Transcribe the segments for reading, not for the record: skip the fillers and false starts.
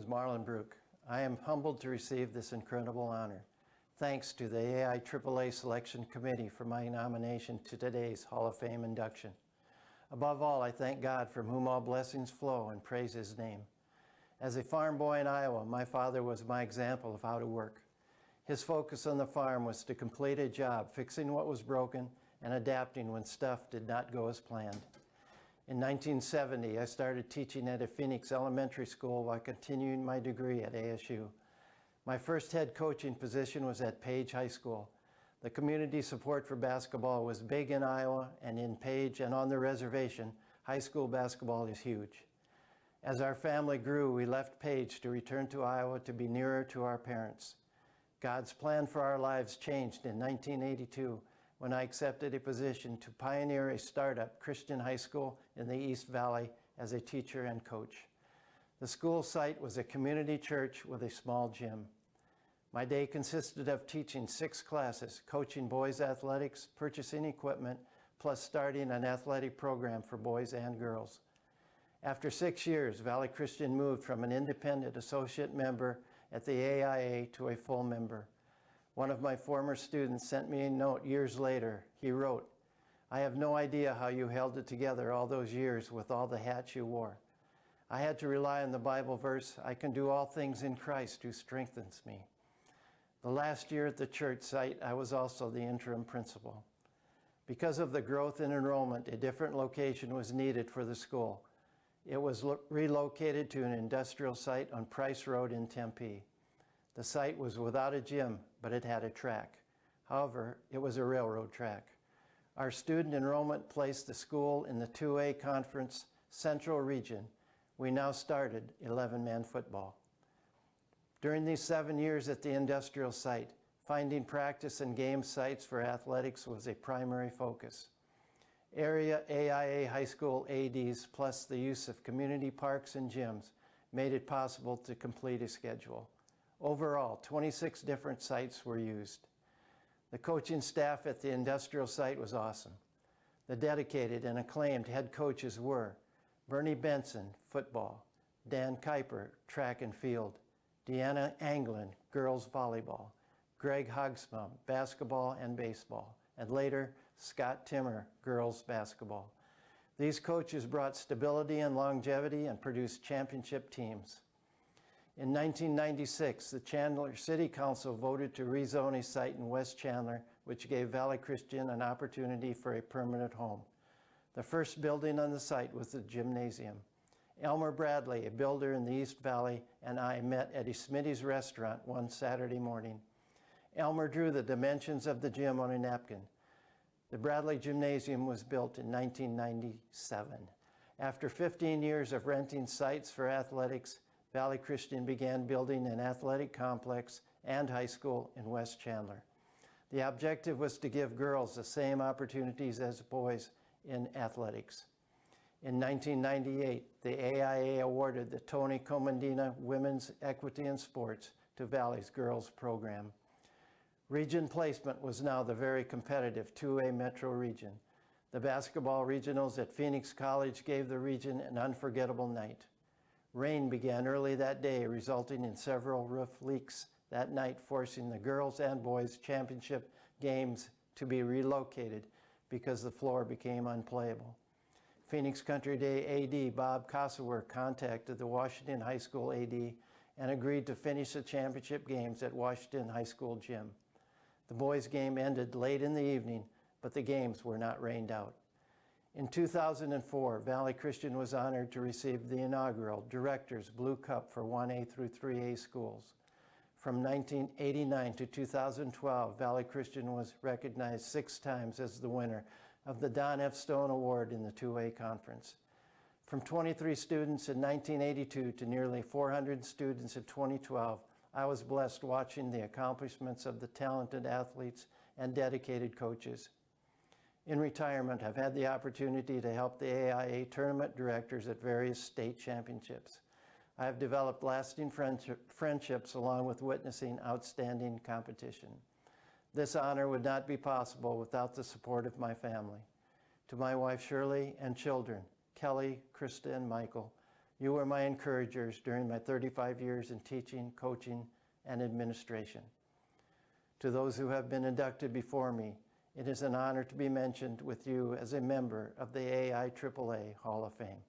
Marlon Brook. I am humbled to receive this incredible honor. Thanks to the AIAAA Selection Committee for my nomination to today's Hall of Fame induction. Above all, I thank God from whom all blessings flow and praise His name. As a farm boy in Iowa, my father was my example of how to work. His focus on the farm was to complete a job, fixing what was broken and adapting when stuff did not go as planned. In 1970, I started teaching at a Phoenix elementary school while continuing my degree at ASU. My first head coaching position was at Page High School. The community support for basketball was big in Iowa, and in Page and on the reservation, high school basketball is huge. As our family grew, we left Page to return to Iowa to be nearer to our parents. God's plan for our lives changed in 1982 when I accepted a position to pioneer a startup Christian high school in the East Valley as a teacher and coach. The school site was a community church with a small gym. My day consisted of teaching 6 classes, coaching boys athletics, purchasing equipment, plus starting an athletic program for boys and girls. After 6 years, Valley Christian moved from an independent associate member at the AIAAA to a full member. One of my former students sent me a note years later. He wrote, "I have no idea how you held it together all those years with all the hats you wore. I had to rely on the Bible verse, 'I can do all things in Christ who strengthens me.'" The last year at the church site, I was also the interim principal. Because of the growth in enrollment, a different location was needed for the school. It was relocated to an industrial site on Price Road in Tempe. The site was without a gym, but it had a track. However, it was a railroad track. Our student enrollment placed the school in the 2A Conference Central Region. We now started 11-man football. During these 7 years at the industrial site, finding practice and game sites for athletics was a primary focus. Area AIA high school ADs plus the use of community parks and gyms made it possible to complete a schedule. Overall, 26 different sites were used. The coaching staff at the industrial site was awesome. The dedicated and acclaimed head coaches were Bernie Benson, football; Dan Kuiper, track and field; Deanna Anglin, girls volleyball; Greg Hogsbaum, basketball and baseball; and later, Scott Timmer, girls basketball. These coaches brought stability and longevity and produced championship teams. In 1996, the Chandler City Council voted to rezone a site in West Chandler, which gave Valley Christian an opportunity for a permanent home. The first building on the site was the gymnasium. Elmer Bradley, a builder in the East Valley, and I met at a Smitty's restaurant one Saturday morning. Elmer drew the dimensions of the gym on a napkin. The Bradley Gymnasium was built in 1997. After 15 years of renting sites for athletics, Valley Christian began building an athletic complex and high school in West Chandler. The objective was to give girls the same opportunities as boys in athletics. In 1998, the AIAAA awarded the Tony Comandina Women's Equity in Sports to Valley's girls program. Region placement was now the very competitive 2A Metro region. The basketball regionals at Phoenix College gave the region an unforgettable night. Rain began early that day, resulting in several roof leaks that night, forcing the girls' and boys' championship games to be relocated because the floor became unplayable. Phoenix Country Day AD Bob Kossawer contacted the Washington High School AD and agreed to finish the championship games at Washington High School gym. The boys' game ended late in the evening, but the games were not rained out. In 2004, Valley Christian was honored to receive the inaugural Director's Blue Cup for 1A through 3A schools. From 1989 to 2012, Valley Christian was recognized 6 times as the winner of the Don F. Stone Award in the 2A Conference. From 23 students in 1982 to nearly 400 students in 2012, I was blessed watching the accomplishments of the talented athletes and dedicated coaches. In retirement, I've had the opportunity to help the AIAAA tournament directors at various state championships. I have developed lasting friendships along with witnessing outstanding competition. This honor would not be possible without the support of my family. To my wife Shirley and children, Kelly, Krista, and Michael, You were my encouragers during my 35 years in teaching, coaching, and administration. To those who have been inducted before me, it is an honor to be mentioned with you as a member of the AIAAA Hall of Fame.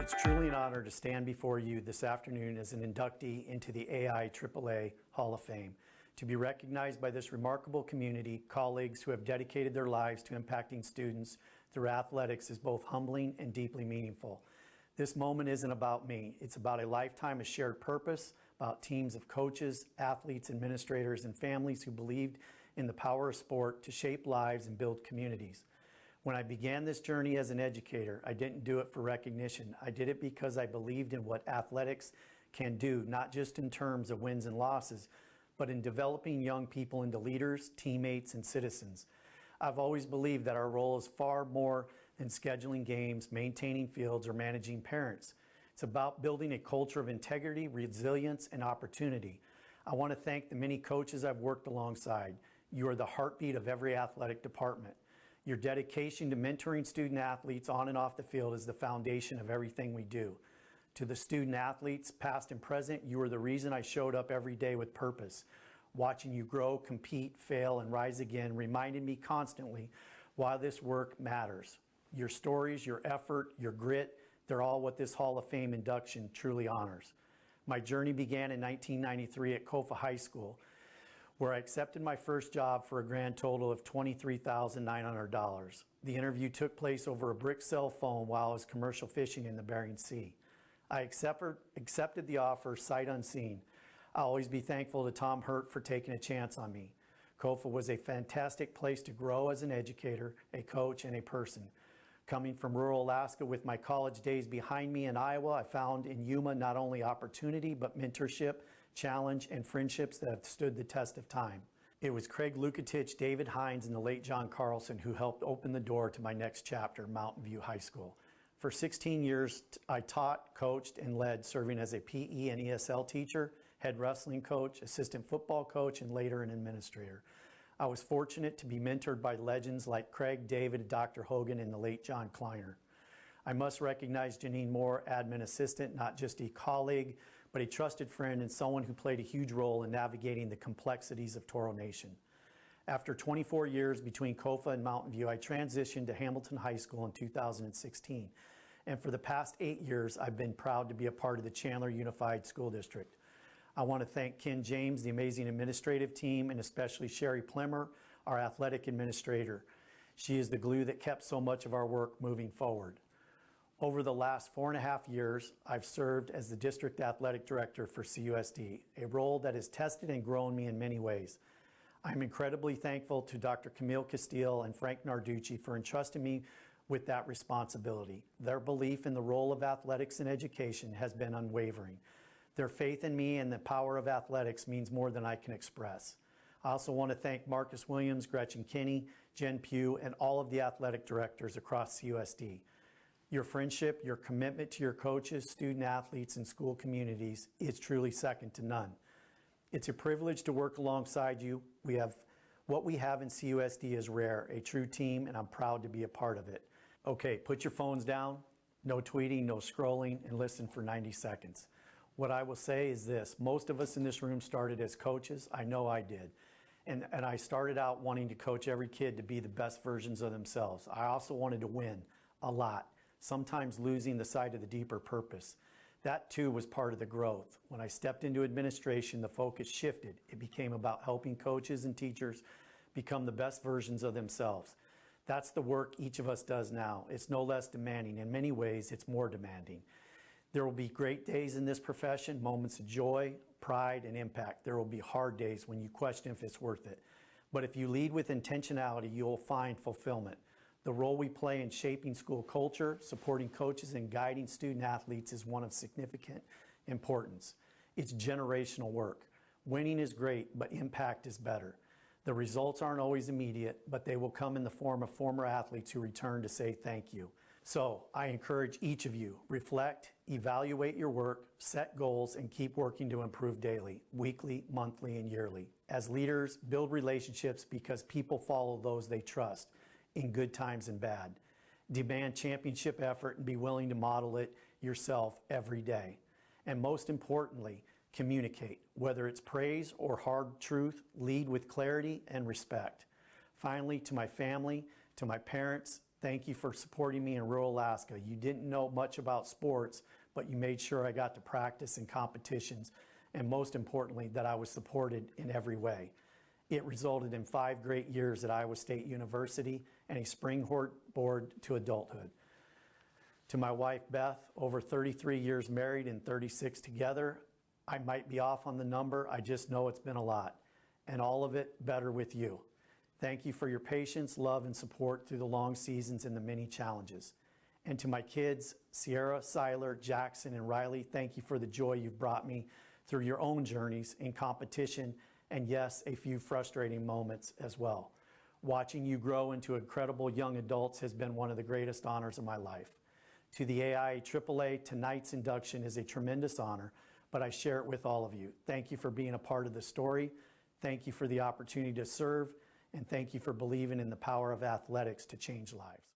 It's truly an honor to stand before you this afternoon as an inductee into the AIAAA Hall of Fame, to be recognized by this remarkable community, colleagues who have dedicated their lives to impacting students through athletics is both humbling and deeply meaningful. This moment isn't about me. It's about a lifetime of shared purpose, about teams of coaches, athletes, administrators, and families who believed in the power of sport to shape lives and build communities. When I began this journey as an educator, I didn't do it for recognition. I did it because I believed in what athletics can do, not just in terms of wins and losses, but in developing young people into leaders, teammates, and citizens. I've always believed that our role is far more than scheduling games, maintaining fields, or managing parents. It's about building a culture of integrity, resilience, and opportunity. I want to thank the many coaches I've worked alongside. You are the heartbeat of every athletic department. Your dedication to mentoring student athletes on and off the field is the foundation of everything we do. To the student athletes, past and present, you are the reason I showed up every day with purpose. Watching you grow, compete, fail, and rise again reminded me constantly why this work matters. Your stories, your effort, your grit, they're all what this Hall of Fame induction truly honors. My journey began in 1993 at Kofa High School, where I accepted my first job for a grand total of $23,900. The interview took place over a brick cell phone while I was commercial fishing in the Bering Sea. I accepted the offer sight unseen. I'll always be thankful to Tom Hurt for taking a chance on me. Kofa was a fantastic place to grow as an educator, a coach, and a person. Coming from rural Alaska with my college days behind me in Iowa, I found in Yuma not only opportunity, but mentorship, challenge, and friendships that have stood the test of time. It was Craig Lukatich, David Hines, and the late John Carlson who helped open the door to my next chapter, Mountain View High School. For 16 years, I taught, coached, and led, serving as a PE and ESL teacher, head wrestling coach, assistant football coach, and later an administrator. I was fortunate to be mentored by legends like Craig, David, Dr. Hogan, and the late John Kleiner. I must recognize Janine Moore, admin assistant, not just a colleague, but a trusted friend and someone who played a huge role in navigating the complexities of Toro Nation. After 24 years between Kofa and Mountain View, I transitioned to Hamilton High School in 2016. And for the past 8 years, I've been proud to be a part of the Chandler Unified School District. I want to thank Ken James, the amazing administrative team, and especially Sherry Plimmer, our athletic administrator. She is the glue that kept so much of our work moving forward. Over the last 4.5 years, I've served as the District Athletic Director for CUSD, a role that has tested and grown me in many ways. I'm incredibly thankful to Dr. Camille Castile and Frank Narducci for entrusting me with that responsibility. Their belief in the role of athletics in education has been unwavering. Their faith in me and the power of athletics means more than I can express. I also want to thank Marcus Williams, Gretchen Kinney, Jen Pugh, and all of the athletic directors across CUSD. Your friendship, your commitment to your coaches, student athletes, and school communities is truly second to none. It's a privilege to work alongside you. What we have in CUSD is rare, a true team, and I'm proud to be a part of it. Okay, put your phones down, no tweeting, no scrolling, and listen for 90 seconds. What I will say is this: most of us in this room started as coaches. I know I did. And I started out wanting to coach every kid to be the best versions of themselves. I also wanted to win a lot, sometimes losing the sight of the deeper purpose. That too was part of the growth. When I stepped into administration, the focus shifted. It became about helping coaches and teachers become the best versions of themselves. That's the work each of us does now. It's no less demanding. In many ways, it's more demanding. There will be great days in this profession, moments of joy, pride, and impact. There will be hard days when you question if it's worth it. But if you lead with intentionality, you'll find fulfillment. The role we play in shaping school culture, supporting coaches, and guiding student athletes is one of significant importance. It's generational work. Winning is great, but impact is better. The results aren't always immediate, but they will come in the form of former athletes who return to say thank you. So I encourage each of you, reflect, evaluate your work, set goals, and keep working to improve daily, weekly, monthly, and yearly. As leaders, build relationships because people follow those they trust in good times and bad. Demand championship effort and be willing to model it yourself every day. And most importantly, communicate. Whether it's praise or hard truth, lead with clarity and respect. Finally, to my family, to my parents, thank you for supporting me in rural Alaska. You didn't know much about sports, but you made sure I got to practice in competitions, and most importantly, that I was supported in every way. It resulted in 5 great years at Iowa State University and a springboard to adulthood. To my wife, Beth, over 33 years married and 36 together, I might be off on the number, I just know it's been a lot, and all of it better with you. Thank you for your patience, love, and support through the long seasons and the many challenges. And to my kids, Sierra, Siler, Jackson, and Riley, thank you for the joy you've brought me through your own journeys in competition, and yes, a few frustrating moments as well. Watching you grow into incredible young adults has been one of the greatest honors of my life. To the AIAAA, tonight's induction is a tremendous honor, but I share it with all of you. Thank you for being a part of the story. Thank you for the opportunity to serve, and thank you for believing in the power of athletics to change lives.